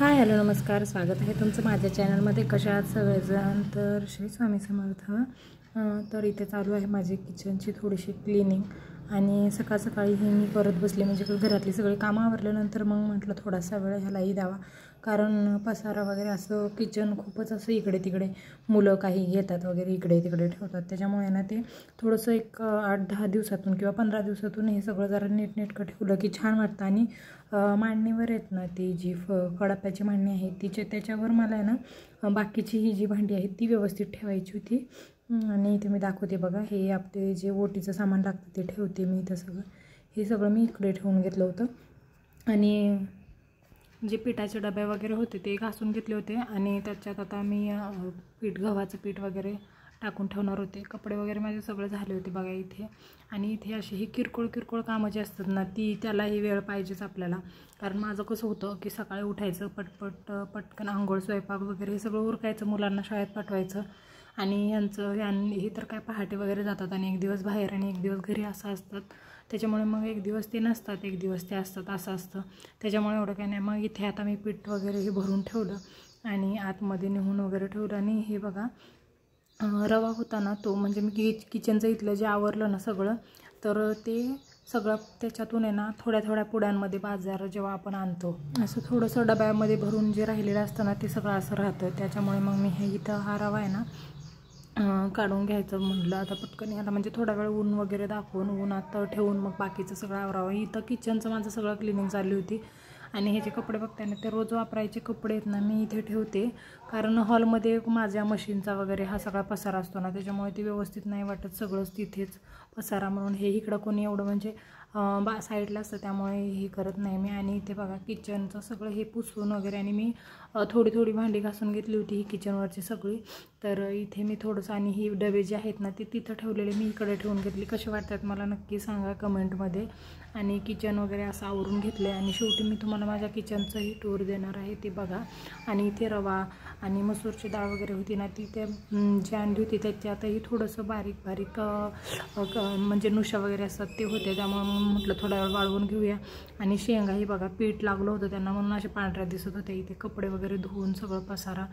Hi hello नमस्कार, स्वागत आहे तुमचं माझ्या चॅनलमध्ये. कशा आहात सगळेजण? तर श्री स्वामी समर्थ. तर इथे चालू आहे माझी किचनची थोडीशी क्लिनिंग आणि सकाळ सकाळी हे मी करत बसले, म्हणजे घरातली सगळी कामं आवरल्यानंतर मग म्हटलं थोडासा वेळ ह्यालाही द्यावा, कारण पसारा वगैरे असं किचन खूपच असं इकडे तिकडे मुलं काही घेतात वगैरे इकडे तिकडे ठेवतात. त्याच्यामुळे ना ते थोडंसं एक 8-10 दिवसातून किंवा 15 दिवसातून हे सगळं जरा नीटनेटकं ठेवलं की छान वाटतं. आणि मांडणीवर आहेत ना ती जी कडाप्याची मांडणी आहे त्याच्यावर मला आहे ना बाकीची ही जी भांडी आहेत ती व्यवस्थित ठेवायची होती. आणि इथे मी दाखवते बघा, हे आपले जे ओटीचं सामान लागतं ते ठेवते मी इथं. हे सगळं मी इकडे ठेवून घेतलं होतं. आणि जे पिठाचे डबे वगैरे होते ते घासून घेतले होते आणि त्याच्यात आता मी गव्हाचं पीठ वगैरे टाकून ठेवणार होते. कपडे वगैरे माझे सगळं झाले होते बघा इथे. आणि इथे अशी ही किरकोळ कामं जी असतात ना त्यालाही वेळ पाहिजेच आपल्याला. कारण माझं कसं होतं की सकाळी उठायचं, पटकन आंघोळ स्वयंपाक वगैरे हे सगळं उरकायचं, मुलांना शाळेत पाठवायचं. आणि हे तर काय पहाटे वगैरे जातात आणि एक दिवस बाहेर आणि एक दिवस घरी असं असतात. त्याच्यामुळे मग एक दिवस ते नसतात, एक दिवस ते असतात, असं असतं. त्याच्यामुळे एवढं काही नाही. मग इथे आता मी पीठ वगैरे हे भरून ठेवलं आणि आतमध्ये नेऊन वगैरे ठेवलं. आणि हे बघा रवा होता ना तो, म्हणजे मी किचनचं इथलं जे आवरलं ना सगळं, तर ते सगळं त्याच्यातून आहे ना थोड्या पुड्यांमध्ये बाजार जेव्हा आपण आणतो असं थोडंसं डब्यामध्ये भरून जे राहिलेलं असतं ना ते सगळं असं राहतं. त्याच्यामुळे मग मी इथं हा रवा आहे ना काढून घ्यायचं म्हटलं आता पटकन याला, म्हणजे थोडा वेळ ऊन वगैरे दाखवून उन्हात ठेवून मग बाकीचं सगळं आवरावं. इथं किचनचं माझं सगळं क्लिनिंग चालली होती. आणि हे जे कपडे बघताय ना ते रोज वापरायचे कपडे आहेत ना मी इथे ठेवते, कारण हॉलमध्ये माझ्या मशीनचा वगैरे हा सगळा पसारा असतो ना, त्याच्यामुळे ते व्यवस्थित नाही वाटत सगळंच तिथेच पसारा. म्हणून हे इकडं कोणी एवढं म्हणजे साईडला असतं त्यामुळे हे करत नाही मी. आणि इथे बघा किचनचं सगळं हे पुसून वगैरे, आणि मी थोडी भांडी घासून घेतली होती ही किचनवरची सगळी. तर इथे मी थोडंसं, आणि ही डबे जे आहेत ना ते तिथं ठेवलेले मी इकडे ठेवून घेतली. कसे वाटतात मला नक्की सांगा कमेंटमध्ये. आणि किचन वगैरे असं आवरून घेतलं आहे. आणि शेवटी मी तुम्हाला माझ्या किचनचंही टूर देणार आहे, ते बघा. आणि इथे रवा आणि मसूरची डाळ वगैरे होती ना ती त्या जी आणली होती त्याच्यातही थोडंसं बारीक म्हणजे नुशा वगैरे असतात ते होते, त्यामुळे म्हटलं थोडा वेळ वाळवून घेऊया. आणि शेंगाही बघा पीठ लागलं होतं त्यांना म्हणून असे पांढऱ्या दिसत होते. इथे कपडे वगैरे धुवून सगळं पसारा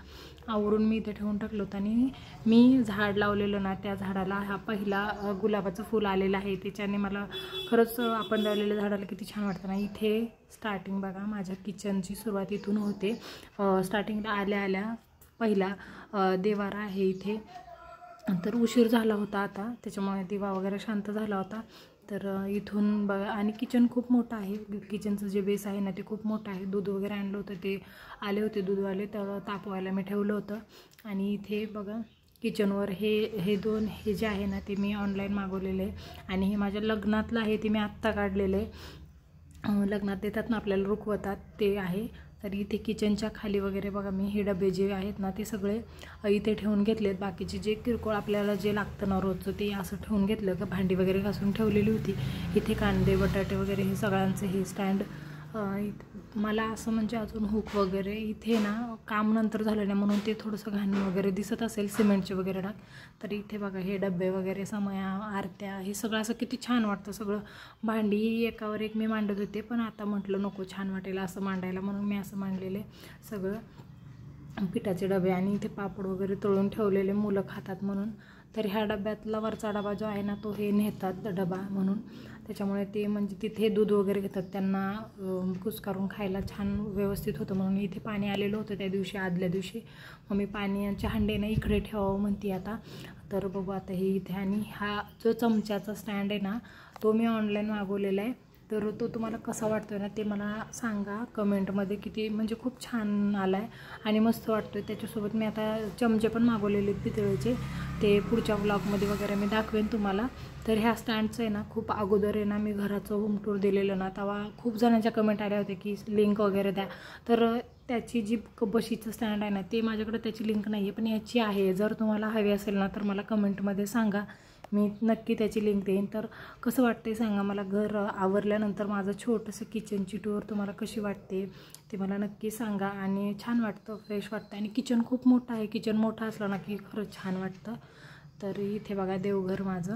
आवरून मी इथे ठेवून टाकलं होतं. आणि मी झाड लावलेलं ना त्या झाडाला हा पहिला गुलाबाचं फूल आलेलं आहे. त्याच्याने मला खरंच आपण लावलेल्या झाडाला किती छान वाटतं ना. इथे स्टार्टिंग बघा माझ्या किचनची सुरुवात इथून होते. स्टार्टिंगला आल्या पहिला देवारा आहे इथे. तर उशीर झाला होता आता, त्याच्यामुळे दिवा वगैरे शांत झाला होता. तर इथून बघा, आणि किचन खूप मोठं आहे. किचनचं जे बेस आहे ना ते खूप मोठं आहे. दूध वगैरे आणलं होतं, ते आले होते दूधवाले, तर तापवायला मी ठेवलं होतं. आणि इथे बघा किचनवर हे दोन हे जे आहे ना ते मी ऑनलाईन मागवलेले आहे. आणि हे माझ्या लग्नातलं आहे, ते मी आत्ता काढलेलं आहे. लग्नात देतात ना आपल्याला, रुखवतात, ते आहे. तर इथे किचनच्या खाली वगैरे बघा मी हे डबे जे आहेत ना ते सगळे इथे ठेवून घेतलेत. बाकीचे जे किरकोळ आपल्याला जे लागतं ना रोजचं ते असं ठेवून घेतलं. का भांडी वगैरे घासून ठेवलेली होती. इथे कांदे बटाटे वगैरे हे सगळ्यांचं हे स्टँड. मला असं म्हणजे अजून हुक वगैरे इथे ना काम नंतर झालं नाही म्हणून ते थोडंसं घाण वगैरे दिसत असेल सिमेंटचे वगैरे टाक. तर इथे बघा हे डबे वगैरे, समया, आरत्या, हे सगळं असं किती छान वाटतं. सगळं भांडी एकावर एक मी मांडत होते, पण आता म्हटलं नको, छान वाटेल असं मांडायला, म्हणून मी असं मांडलेले सगळं पिठाचे डबे. आणि इथे पापड वगैरे तळून ठेवलेले, मुलं खातात म्हणून. तर ह्या डब्यातला वरचा डबा जो आहे ना तो हे नेतात डबा म्हणून, त्याच्यामुळे ते म्हणजे तिथे दूध वगैरे घेतात, त्यांना कुस्कारून खायला छान व्यवस्थित होतं. म्हणून इथे पाणी आलेलं होतं त्या दिवशी, आदल्या दिवशी. मग मी पाण्याचे हांडे ना इकडे ठेवावं म्हणते आता. तर बघू आता हे इथे. आणि हा जो चमच्याचा स्टँड आहे ना तो मी ऑनलाईन मागवलेला आहे. तर तो तुम्हाला कसा वाटतो ना ते मला सांगा कमेंटमध्ये. किती म्हणजे खूप छान आला आहे आणि मस्त वाटतो आहे. त्याच्यासोबत मी आता चमचे पण मागवलेले पितळेचे, ते पुढच्या ब्लॉगमध्ये वगैरे मी दाखवेन तुम्हाला. तर ह्या स्टँडचं आहे ना खूप अगोदर आहे ना मी घराचं होम टूर दिलेलं ना, तेव्हा खूप जणांच्या कमेंट आल्या होत्या की लिंक वगैरे द्या. तर त्याची जी बशीचं स्टँड आहे ना ते माझ्याकडे त्याची लिंक नाही आहे, पण याची आहे. जर तुम्हाला हवी असेल ना तर मला कमेंटमध्ये सांगा, मी नक्की त्याची लिंक देईन. तर कसं वाटते सांगा मला, घर आवरल्यानंतर माझं छोटंसं किचनची टूर तुम्हाला कशी वाटते ते मला नक्की सांगा. आणि छान वाटतं, फ्रेश वाटतं. आणि किचन खूप मोठं आहे, किचन मोठं असलं ना की खरंच छान वाटतं. तर इथे बघा देवघर माझं.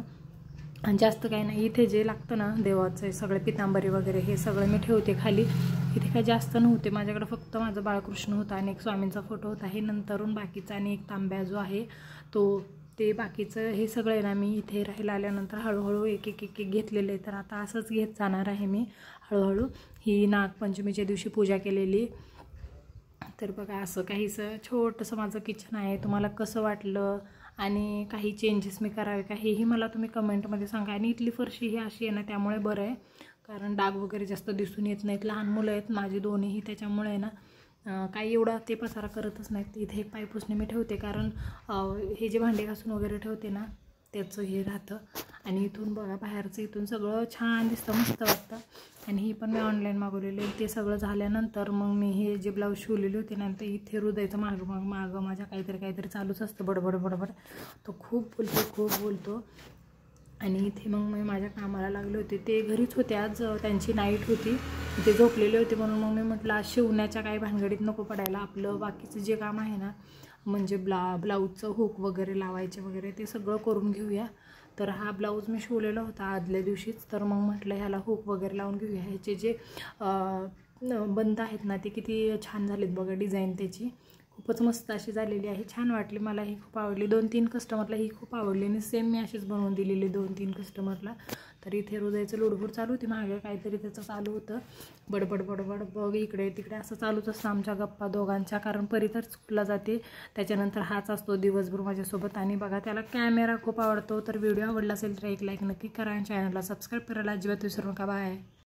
आणि जास्त काही नाही, इथे जे लागतं ना देवाचं सगळे पितांबरी वगैरे हे सगळं मी ठेवते खाली. इथे काही जास्त नव्हते, माझ्याकडे फक्त माझं बाळकृष्ण होतं आणि एक स्वामींचा फोटो होता. हे नंतरून बाकीचा आणि एक तांब्या जो आहे ते बाकीचं हे सगळं ना मी इथे राहायला आल्यानंतर हळूहळू एक एक एक एक घेतलेलं आहे. तर आता असंच घेत जाणार आहे मी हळूहळू. ही नागपंचमीच्या दिवशी पूजा केलेली. तर बघा असं काहीसं छोटंसं माझं किचन आहे. तुम्हाला कसं वाटलं आणि काही चेंजेस मी करावे का हेही मला तुम्ही कमेंटमध्ये सांगा. आणि इथली फरशी ही अशी आहे ना, त्यामुळे बरं आहे, कारण डाग वगैरे जास्त दिसून येत नाहीत. लहान मुलं आहेत माझी दोन्हीही, त्याच्यामुळे ना काही एवढा ते पसारा करतच नाहीत. इथे एक पायपुसणे मी ठेवते, कारण हे जे भांडे घासून वगैरे ठेवते ना त्याचं हे राहतं. आणि इथून बघा बाहेरचं इथून सगळं छान दिसतं, मस्त वाटतं. आणि ही पण मी ऑनलाईन मागवलेले. ते सगळं झाल्यानंतर मग मी हे जे ब्लाऊज शिवलेले होते ना, ते इथे हृदयचं मागं माझ्या काहीतरी चालूच असतं, बडबड. तो खूप बोलतो. आणि इथे मग मी माझ्या कामाला लागले होते. ते घरीच होते, आज त्यांची नाईट होती, ते झोपलेले होते. म्हणून मग मी म्हटलं आज शिवण्याच्या काही भानगडीत नको पडायला, आपलं बाकीचं जे काम आहे ना, म्हणजे ब्लाऊजचं हुक वगैरे लावायचे वगैरे ते सगळं करून घेऊया. तर हा ब्लाऊज मी शिवलेला होता आदल्या दिवशीच. तर मग म्हटलं ह्याला हुक वगैरे लावून घेऊया. ह्याचे जे बंद आहेत ना ते किती छान झालेत बघा, डिझाईन त्याची खूपच मस्त अशी झालेली आहे. छान वाटली मला, ही खूप आवडली. 2-3 कस्टमरला ही खूप आवडली आणि सेम मी अशीच बनवून दिलेली 2-3 कस्टमरला. तर इथे हृदयचं लुडबुड चालू होती, मागे काहीतरी त्याचं चालू होतं, बडबड बघ इकडे तिकडे असं चालूच असतं आमच्या गप्पा दोघांच्या. कारण परी तर स्कूलला जाते, त्याच्यानंतर हाच असतो दिवसभर माझ्यासोबत. आणि बघा त्याला कॅमेरा खूप आवडतो. तर व्हिडिओ आवडला असेल तर एक लाईक नक्की करा आणि चॅनलला सबस्क्राईब करायला अजिबात विसरू नका. बाय.